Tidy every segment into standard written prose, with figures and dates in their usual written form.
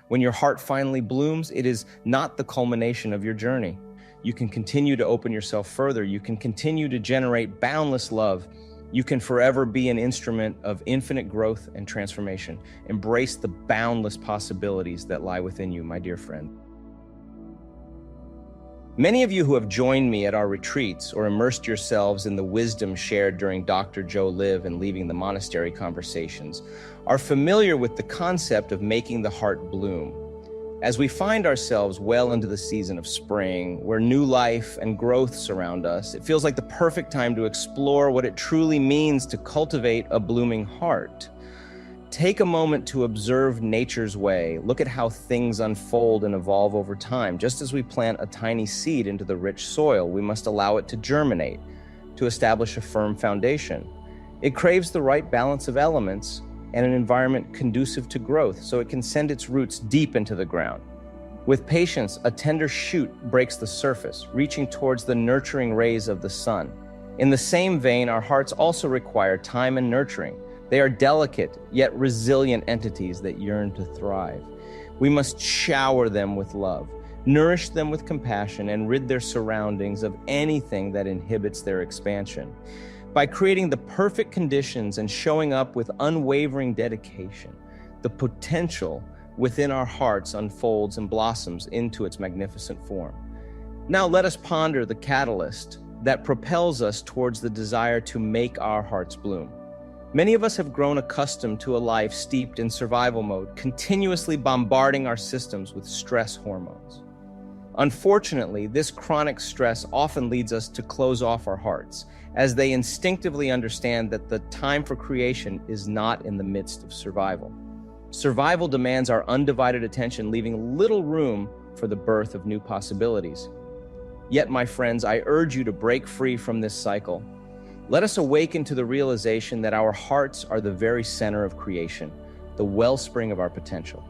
When your heart finally blooms, it is not the culmination of your journey. You can continue to open yourself further. You can continue to generate boundless love. You can forever be an instrument of infinite growth and transformation. Embrace the boundless possibilities that lie within you, my dear friend. Many of you who have joined me at our retreats or immersed yourselves in the wisdom shared during Dr. Joe Live and Leaving the Monastery conversations are familiar with the concept of making the heart bloom. As we find ourselves well into the season of spring, where new life and growth surround us, it feels like the perfect time to explore what it truly means to cultivate a blooming heart. Take a moment to observe nature's way. Look at how things unfold and evolve over time. Just as we plant a tiny seed into the rich soil, we must allow it to germinate, to establish a firm foundation. It craves the right balance of elements and an environment conducive to growth, so it can send its roots deep into the ground. With patience, a tender shoot breaks the surface, reaching towards the nurturing rays of the sun. In the same vein, our hearts also require time and nurturing. They are delicate, yet resilient entities that yearn to thrive. We must shower them with love, nourish them with compassion, and rid their surroundings of anything that inhibits their expansion. By creating the perfect conditions and showing up with unwavering dedication, the potential within our hearts unfolds and blossoms into its magnificent form. Now let us ponder the catalyst that propels us towards the desire to make our hearts bloom. Many of us have grown accustomed to a life steeped in survival mode, continuously bombarding our systems with stress hormones. Unfortunately, this chronic stress often leads us to close off our hearts, as they instinctively understand that the time for creation is not in the midst of survival. Survival demands our undivided attention, leaving little room for the birth of new possibilities. Yet, my friends, I urge you to break free from this cycle. Let us awaken to the realization that our hearts are the very center of creation, the wellspring of our potential.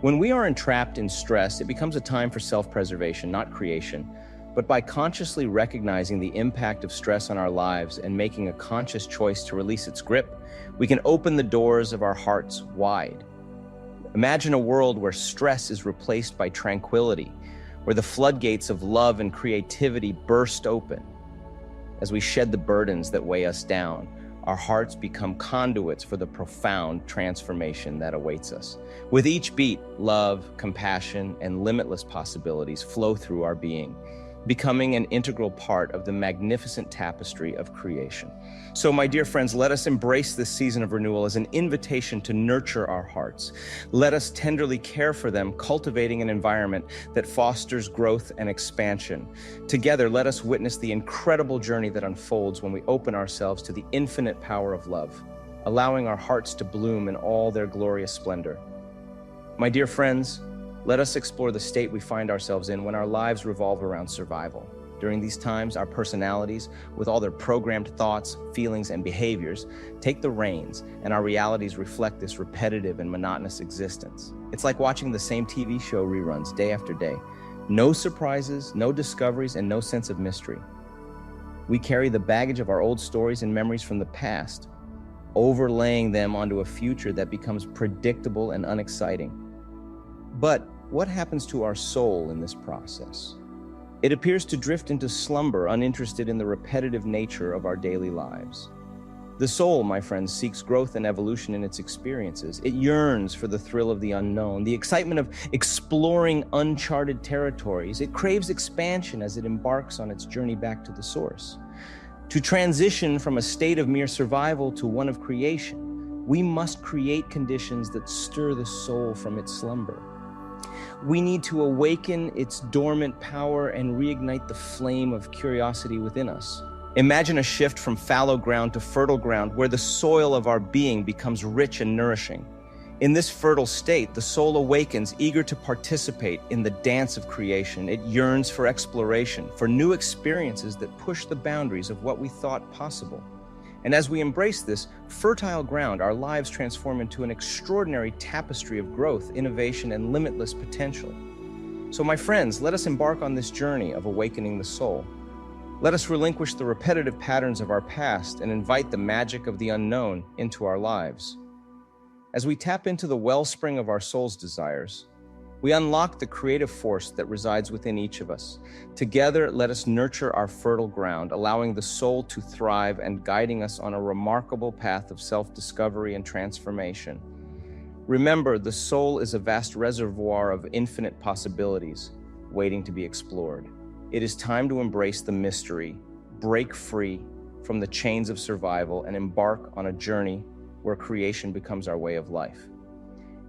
When we are entrapped in stress, it becomes a time for self-preservation, not creation. But by consciously recognizing the impact of stress on our lives and making a conscious choice to release its grip, we can open the doors of our hearts wide. Imagine a world where stress is replaced by tranquility, where the floodgates of love and creativity burst open. As we shed the burdens that weigh us down, our hearts become conduits for the profound transformation that awaits us. With each beat, love, compassion, and limitless possibilities flow through our being, becoming an integral part of the magnificent tapestry of creation. So, my dear friends, let us embrace this season of renewal as an invitation to nurture our hearts. Let us tenderly care for them, cultivating an environment that fosters growth and expansion. Together, let us witness the incredible journey that unfolds when we open ourselves to the infinite power of love, allowing our hearts to bloom in all their glorious splendor. My dear friends, let us explore the state we find ourselves in when our lives revolve around survival. During these times, our personalities, with all their programmed thoughts, feelings, and behaviors, take the reins, and our realities reflect this repetitive and monotonous existence. It's like watching the same TV show reruns day after day. No surprises, no discoveries, and no sense of mystery. We carry the baggage of our old stories and memories from the past, overlaying them onto a future that becomes predictable and unexciting. But what happens to our soul in this process? It appears to drift into slumber, uninterested in the repetitive nature of our daily lives. The soul, my friends, seeks growth and evolution in its experiences. It yearns for the thrill of the unknown, the excitement of exploring uncharted territories. It craves expansion as it embarks on its journey back to the source. To transition from a state of mere survival to one of creation, we must create conditions that stir the soul from its slumber. We need to awaken its dormant power and reignite the flame of curiosity within us. Imagine a shift from fallow ground to fertile ground where the soil of our being becomes rich and nourishing. In this fertile state, the soul awakens, eager to participate in the dance of creation. It yearns for exploration, for new experiences that push the boundaries of what we thought possible. And as we embrace this fertile ground, our lives transform into an extraordinary tapestry of growth, innovation, and limitless potential. So, my friends, let us embark on this journey of awakening the soul. Let us relinquish the repetitive patterns of our past and invite the magic of the unknown into our lives. As we tap into the wellspring of our soul's desires, we unlock the creative force that resides within each of us. Together, let us nurture our fertile ground, allowing the soul to thrive and guiding us on a remarkable path of self-discovery and transformation. Remember, the soul is a vast reservoir of infinite possibilities waiting to be explored. It is time to embrace the mystery, break free from the chains of survival, and embark on a journey where creation becomes our way of life.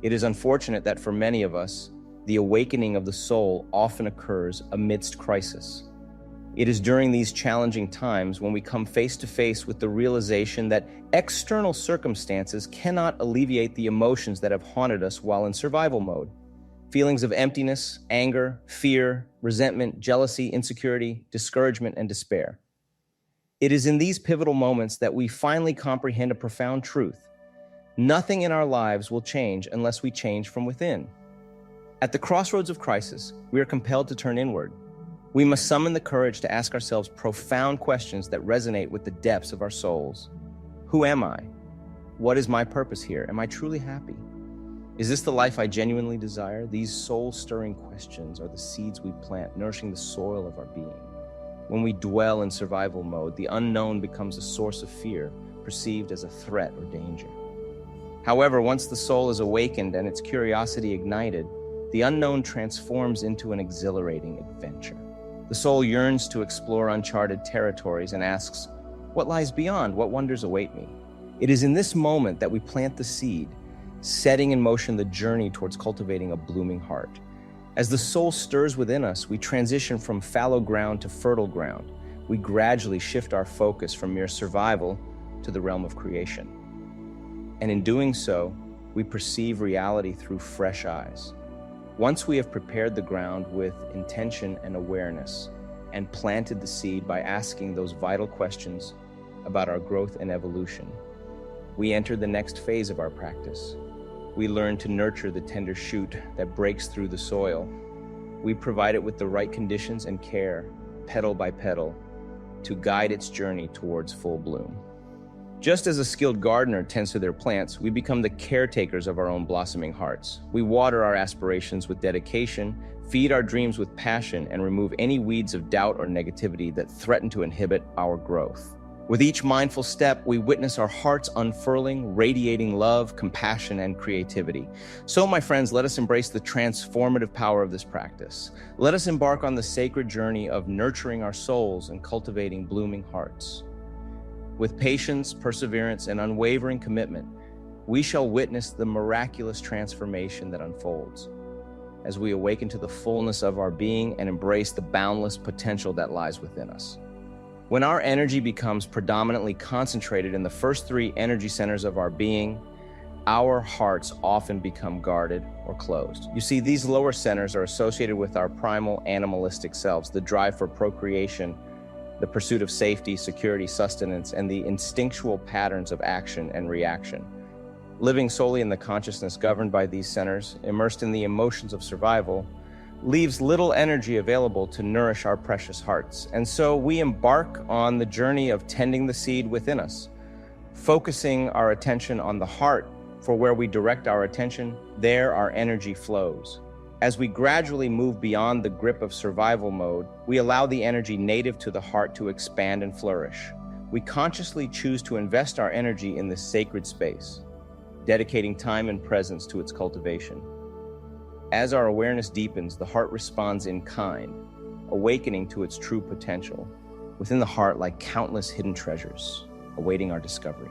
It is unfortunate that for many of us, the awakening of the soul often occurs amidst crisis. It is during these challenging times when we come face to face with the realization that external circumstances cannot alleviate the emotions that have haunted us while in survival mode. Feelings of emptiness, anger, fear, resentment, jealousy, insecurity, discouragement, and despair. It is in these pivotal moments that we finally comprehend a profound truth. Nothing in our lives will change unless we change from within. At the crossroads of crisis, we are compelled to turn inward. We must summon the courage to ask ourselves profound questions that resonate with the depths of our souls. Who am I? What is my purpose here? Am I truly happy? Is this the life I genuinely desire? These soul-stirring questions are the seeds we plant, nourishing the soil of our being. When we dwell in survival mode, the unknown becomes a source of fear, perceived as a threat or danger. However, once the soul is awakened and its curiosity ignited, the unknown transforms into an exhilarating adventure. The soul yearns to explore uncharted territories and asks, what lies beyond? What wonders await me? It is in this moment that we plant the seed, setting in motion the journey towards cultivating a blooming heart. As the soul stirs within us, we transition from fallow ground to fertile ground. We gradually shift our focus from mere survival to the realm of creation. And in doing so, we perceive reality through fresh eyes. Once we have prepared the ground with intention and awareness and planted the seed by asking those vital questions about our growth and evolution, we enter the next phase of our practice. We learn to nurture the tender shoot that breaks through the soil. We provide it with the right conditions and care, petal by petal, to guide its journey towards full bloom. Just as a skilled gardener tends to their plants, we become the caretakers of our own blossoming hearts. We water our aspirations with dedication, feed our dreams with passion, and remove any weeds of doubt or negativity that threaten to inhibit our growth. With each mindful step, we witness our hearts unfurling, radiating love, compassion, and creativity. So, my friends, let us embrace the transformative power of this practice. Let us embark on the sacred journey of nurturing our souls and cultivating blooming hearts. With patience, perseverance, and unwavering commitment, we shall witness the miraculous transformation that unfolds as we awaken to the fullness of our being and embrace the boundless potential that lies within us. When our energy becomes predominantly concentrated in the first three energy centers of our being, our hearts often become guarded or closed. You see, these lower centers are associated with our primal animalistic selves, the drive for procreation, the pursuit of safety, security, sustenance, and the instinctual patterns of action and reaction. Living solely in the consciousness governed by these centers, immersed in the emotions of survival, leaves little energy available to nourish our precious hearts. And so we embark on the journey of tending the seed within us, focusing our attention on the heart, for where we direct our attention, there our energy flows. As we gradually move beyond the grip of survival mode, we allow the energy native to the heart to expand and flourish. We consciously choose to invest our energy in this sacred space, dedicating time and presence to its cultivation. As our awareness deepens, the heart responds in kind, awakening to its true potential. Within the heart lie countless hidden treasures, awaiting our discovery.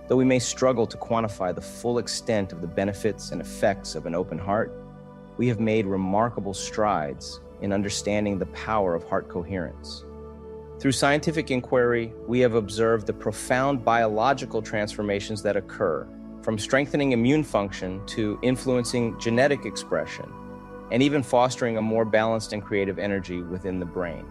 Though we may struggle to quantify the full extent of the benefits and effects of an open heart, we have made remarkable strides in understanding the power of heart coherence. Through scientific inquiry, we have observed the profound biological transformations that occur, from strengthening immune function to influencing genetic expression, and even fostering a more balanced and creative energy within the brain.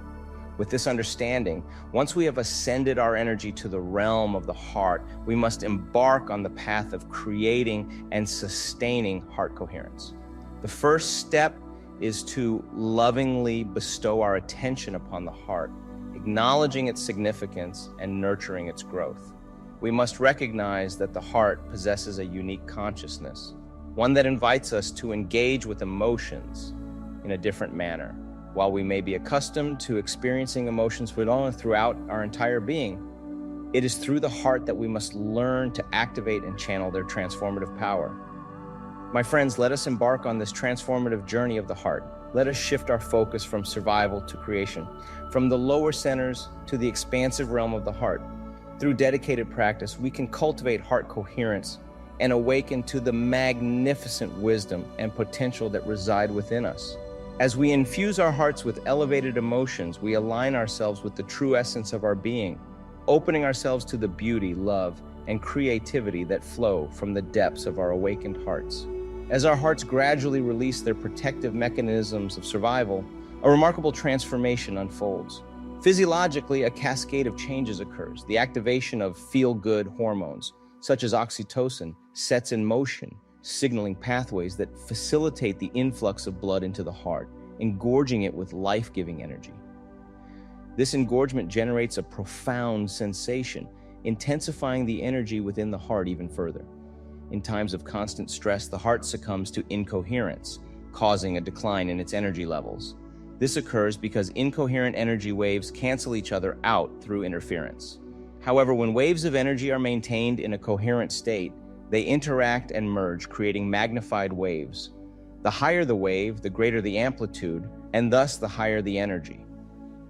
With this understanding, once we have ascended our energy to the realm of the heart, we must embark on the path of creating and sustaining heart coherence. The first step is to lovingly bestow our attention upon the heart, acknowledging its significance and nurturing its growth. we must recognize that the heart possesses a unique consciousness, one that invites us to engage with emotions in a different manner. While we may be accustomed to experiencing emotions throughout our entire being, it is through the heart that we must learn to activate and channel their transformative power. My friends, let us embark on this transformative journey of the heart. Let us shift our focus from survival to creation, from the lower centers to the expansive realm of the heart. Through dedicated practice, we can cultivate heart coherence and awaken to the magnificent wisdom and potential that reside within us. As we infuse our hearts with elevated emotions, we align ourselves with the true essence of our being, opening ourselves to the beauty, love, and creativity that flow from the depths of our awakened hearts. As our hearts gradually release their protective mechanisms of survival, a remarkable transformation unfolds. Physiologically, a cascade of changes occurs. The activation of feel-good hormones, such as oxytocin, sets in motion, signaling pathways that facilitate the influx of blood into the heart, engorging it with life-giving energy. This engorgement generates a profound sensation, intensifying the energy within the heart even further. In times of constant stress, the heart succumbs to incoherence, causing a decline in its energy levels. This occurs because incoherent energy waves cancel each other out through interference. However, when waves of energy are maintained in a coherent state, they interact and merge, creating magnified waves. The higher the wave, the greater the amplitude, and thus the higher the energy.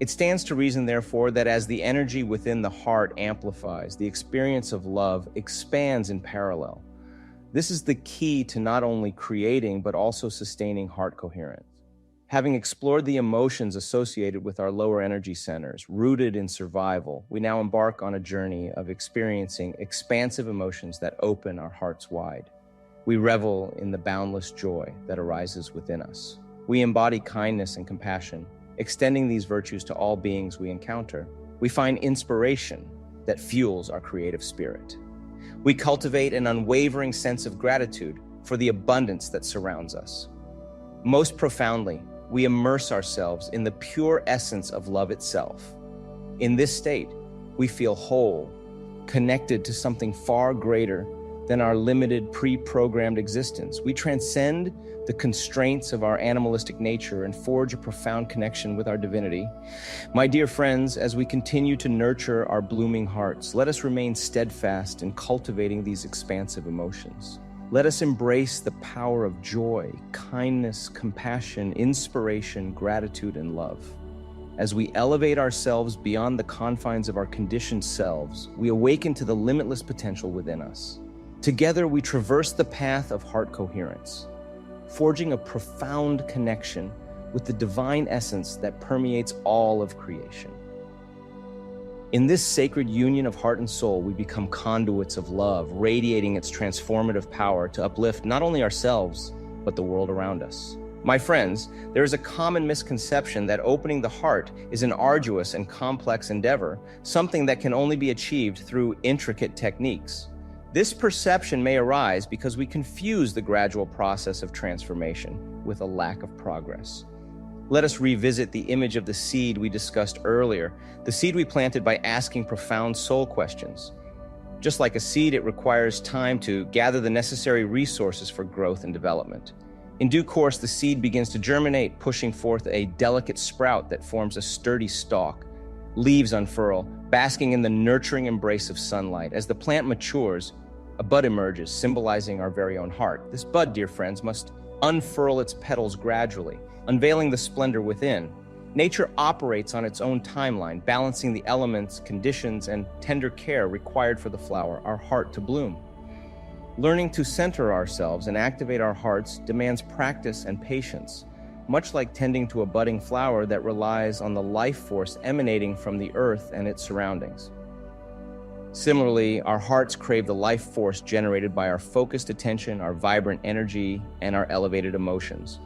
It stands to reason, therefore, that as the energy within the heart amplifies, the experience of love expands in parallel. This is the key to not only creating, but also sustaining heart coherence. Having explored the emotions associated with our lower energy centers, rooted in survival, we now embark on a journey of experiencing expansive emotions that open our hearts wide. We revel in the boundless joy that arises within us. We embody kindness and compassion, extending these virtues to all beings we encounter. We find inspiration that fuels our creative spirit. We cultivate an unwavering sense of gratitude for the abundance that surrounds us. Most profoundly, we immerse ourselves in the pure essence of love itself. In this state, we feel whole, connected to something far greater than our limited, pre-programmed existence. We transcend the constraints of our animalistic nature and forge a profound connection with our divinity. My dear friends, as we continue to nurture our blooming hearts, let us remain steadfast in cultivating these expansive emotions. Let us embrace the power of joy, kindness, compassion, inspiration, gratitude, and love. As we elevate ourselves beyond the confines of our conditioned selves, we awaken to the limitless potential within us. Together, we traverse the path of heart coherence, forging a profound connection with the divine essence that permeates all of creation. In this sacred union of heart and soul, we become conduits of love, radiating its transformative power to uplift not only ourselves, but the world around us. My friends, there is a common misconception that opening the heart is an arduous and complex endeavor, something that can only be achieved through intricate techniques. This perception may arise because we confuse the gradual process of transformation with a lack of progress. Let us revisit the image of the seed we discussed earlier, the seed we planted by asking profound soul questions. Just like a seed, it requires time to gather the necessary resources for growth and development. In due course, the seed begins to germinate, pushing forth a delicate sprout that forms a sturdy stalk. Leaves unfurl, basking in the nurturing embrace of sunlight. As the plant matures, a bud emerges, symbolizing our very own heart. This bud, dear friends, must unfurl its petals gradually, unveiling the splendor within. Nature operates on its own timeline, balancing the elements, conditions, and tender care required for the flower, our heart, to bloom. Learning to center ourselves and activate our hearts demands practice and patience, much like tending to a budding flower that relies on the life force emanating from the earth and its surroundings. Similarly, our hearts crave the life force generated by our focused attention, our vibrant energy, and our elevated emotions.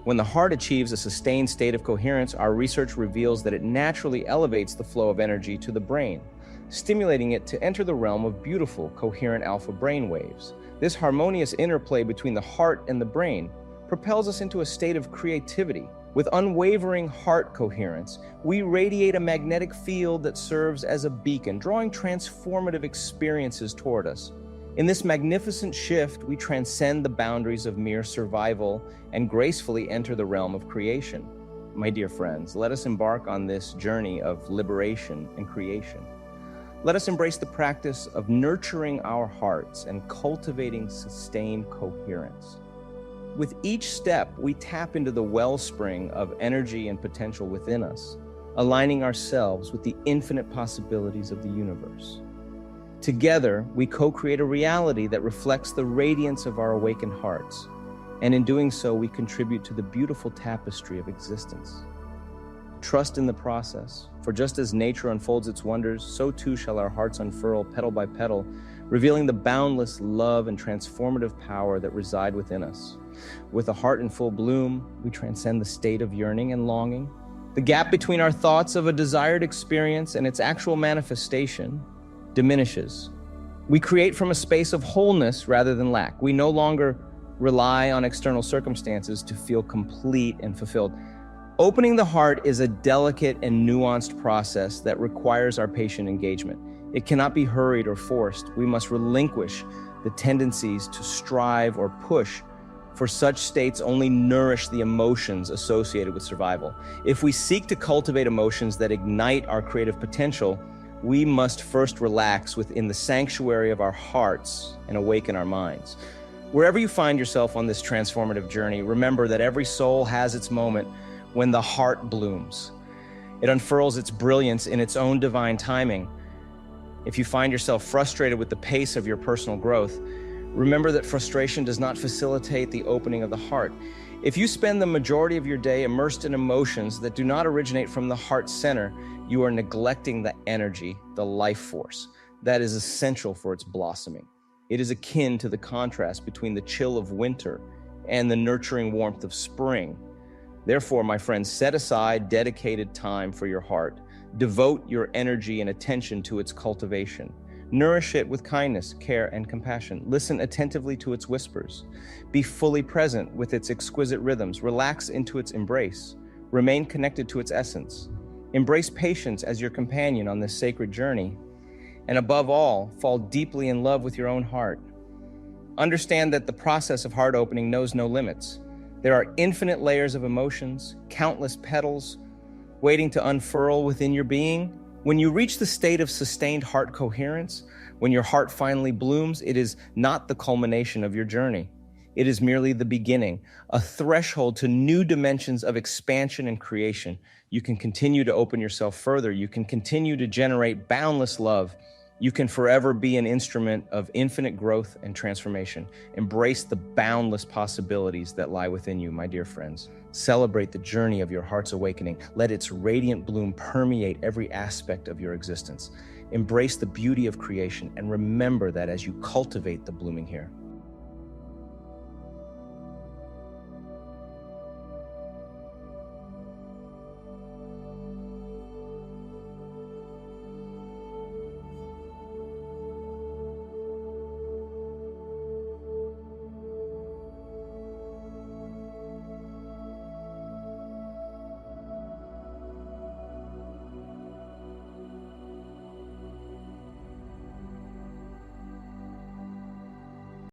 When the heart achieves a sustained state of coherence, our research reveals that it naturally elevates the flow of energy to the brain, stimulating it to enter the realm of beautiful, coherent alpha brain waves. This harmonious interplay between the heart and the brain propels us into a state of creativity, With unwavering heart coherence, we radiate a magnetic field that serves as a beacon, drawing transformative experiences toward us. In this magnificent shift, we transcend the boundaries of mere survival and gracefully enter the realm of creation. My dear friends, let us embark on this journey of liberation and creation. Let us embrace the practice of nurturing our hearts and cultivating sustained coherence. With each step, we tap into the wellspring of energy and potential within us, aligning ourselves with the infinite possibilities of the universe. Together, we co-create a reality that reflects the radiance of our awakened hearts, and in doing so, we contribute to the beautiful tapestry of existence. Trust in the process, for just as nature unfolds its wonders, so too shall our hearts unfurl petal by petal, revealing the boundless love and transformative power that reside within us. With a heart in full bloom, we transcend the state of yearning and longing. The gap between our thoughts of a desired experience and its actual manifestation diminishes. We create from a space of wholeness rather than lack. We no longer rely on external circumstances to feel complete and fulfilled. Opening the heart is a delicate and nuanced process that requires our patient engagement. It cannot be hurried or forced. We must relinquish the tendencies to strive or push, for such states only nourish the emotions associated with survival. If we seek to cultivate emotions that ignite our creative potential, we must first relax within the sanctuary of our hearts and awaken our minds. Wherever you find yourself on this transformative journey, remember that every soul has its moment when the heart blooms. It unfurls its brilliance in its own divine timing. If you find yourself frustrated with the pace of your personal growth, remember that frustration does not facilitate the opening of the heart. If you spend the majority of your day immersed in emotions that do not originate from the heart center, you are neglecting the energy, the life force, that is essential for its blossoming. It is akin to the contrast between the chill of winter and the nurturing warmth of spring. Therefore, my friends, set aside dedicated time for your heart. Devote your energy and attention to its cultivation. Nourish it with kindness, care, and compassion. Listen attentively to its whispers. Be fully present with its exquisite rhythms. Relax into its embrace. Remain connected to its essence. Embrace patience as your companion on this sacred journey. And above all, fall deeply in love with your own heart. Understand that the process of heart opening knows no limits. There are infinite layers of emotions, countless petals waiting to unfurl within your being. When you reach the state of sustained heart coherence, when your heart finally blooms, it is not the culmination of your journey. It is merely the beginning, a threshold to new dimensions of expansion and creation. You can continue to open yourself further. You can continue to generate boundless love. You can forever be an instrument of infinite growth and transformation. Embrace the boundless possibilities that lie within you, my dear friends. Celebrate the journey of your heart's awakening. Let its radiant bloom permeate every aspect of your existence. Embrace the beauty of creation and remember that as you cultivate the blooming here,